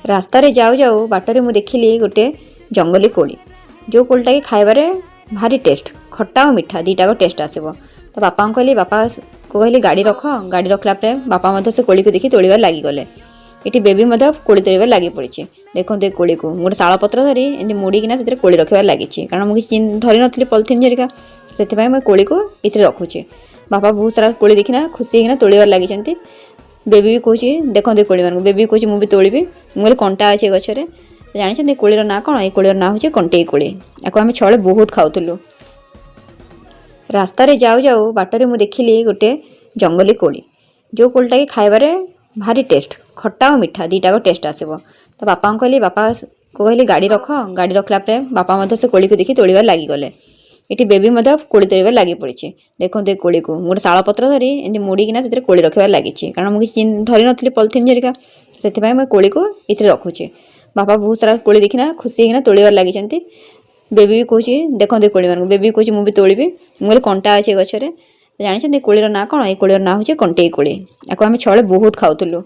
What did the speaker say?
ରାସ୍ତାରେ ଯାଉ ଯାଉ ବାଟରେ ମୁଁ ଦେଖିଲି ଗୋଟେ ଜଙ୍ଗଲୀ କୋଳି। ଯେଉଁ କୋଳିଟା କି ଖାଇବାରେ ଭାରି ଟେଷ୍ଟ, ଖଟା ଆଉ ମିଠା ଦୁଇଟାକ ଟେଷ୍ଟ ଆସିବ। ତ ବାପାଙ୍କୁ କହିଲି, ବାପାକୁ କହିଲି ଗାଡ଼ି ରଖ। ଗାଡ଼ି ରଖିଲା ପରେ ବାପା ମଧ୍ୟ ସେ କୋଳିକୁ ଦେଖି ତୋଳିବାରେ ଲାଗିଗଲେ। ଏଠି ବେବି ମଧ୍ୟ କୋଳି ତୋଳିବାରେ ଲାଗି ପଡ଼ିଛି। ଦେଖନ୍ତୁ ଏ କୋଳିକୁ ମୁଁ ଗୋଟେ ଶାଳପତ୍ର ଧରି ଏମିତି ମୋଡ଼ିକିନା ସେଥିରେ କୋଳି ରଖିବାରେ ଲାଗିଛି, କାରଣ ମୁଁ କିଛି ଧରିନଥିଲି ପଲିଥିନ୍ ଜରିକା, ସେଥିପାଇଁ ମୁଁ କୋଳିକୁ ଏଥିରେ ରଖୁଛି। ବାପା ବହୁତ ସାରା କୋଳି ଦେଖିନା ଖୁସି ହେଇକିନା ତୋଳିବାରେ ଲାଗିଛନ୍ତି। ବେବି ବି କହୁଛି ଦେଖନ୍ତୁ ଏ କୋଳିମାନଙ୍କୁ, ବେବି କହୁଛି ମୁଁ ବି ତୋଳିବି। ମୁଁ କହିଲି କଣ୍ଟା ଅଛି ଏ ଗଛରେ। ଜାଣିଛନ୍ତି ଏ କୋଳିର ନାଁ କ'ଣ? ଏ କୋଳିର ନାଁ ହେଉଛି କଣ୍ଟେଇ କୋଳି। ୟାକୁ ଆମେ ଛୁଆବେଳେ ବହୁତ ଖାଉଥିଲୁ। ରାସ୍ତାରେ ଯାଉ ଯାଉ ବାଟରେ ମୁଁ ଦେଖିଲି ଗୋଟେ ଜଙ୍ଗଲୀ କୋଳି। ଯେଉଁ କୋଳିଟା କି ଖାଇବାରେ ଭାରି ଟେଷ୍ଟ, ଖଟା ଆଉ ମିଠା ଦୁଇଟାକ ଟେଷ୍ଟ ଆସିବ। ତ ବାପାଙ୍କୁ କହିଲି, ବାପାକୁ କହିଲି ଗାଡ଼ି ରଖ। ଗାଡ଼ି ରଖିଲା ପରେ ବାପା ମଧ୍ୟ ସେ କୋଳିକୁ ଦେଖି ତୋଳିବାରେ ଲାଗିଗଲେ। ଏଠି ବେବି ମଧ୍ୟ କୋଳି ତୋଳିବାରେ ଲାଗି ପଡ଼ିଛି। ଦେଖନ୍ତୁ ଏ କୋଳିକୁ ମୁଁ ଗୋଟେ ଶାଳପତ୍ର ଧରି ଏମିତି ମୋଡ଼ିକିନା ସେଥିରେ କୋଳି ରଖିବାରେ ଲାଗିଛି, କାରଣ ମୁଁ କିଛି ଧରିନଥିଲି ପଲିଥିନ୍ ଜରିକା, ସେଥିପାଇଁ ମୁଁ କୋଳିକୁ ଏଥିରେ ରଖୁଛି। ବାପା ବହୁତ ସାରା କୋଳି ଦେଖିନା ଖୁସି ହେଇକିନା ତୋଳିବାରେ ଲାଗିଛନ୍ତି। ବେବି ବି କହୁଛି ଦେଖନ୍ତୁ ଏ କୋଳିମାନଙ୍କୁ, ବେବି କହୁଛି ମୁଁ ବି ତୋଳିବି। ମୁଁ କହିଲି କଣ୍ଟା ଅଛି ଏ ଗଛରେ। ଜାଣିଛନ୍ତି ଏ କୋଳିର ନାଁ କ'ଣ? ଏ କୋଳିର ନାଁ ହେଉଛି କଣ୍ଟେଇ କୋଳି। ୟାକୁ ଆମେ ଛୁଆବେଳେ ବହୁତ ଖାଉଥିଲୁ।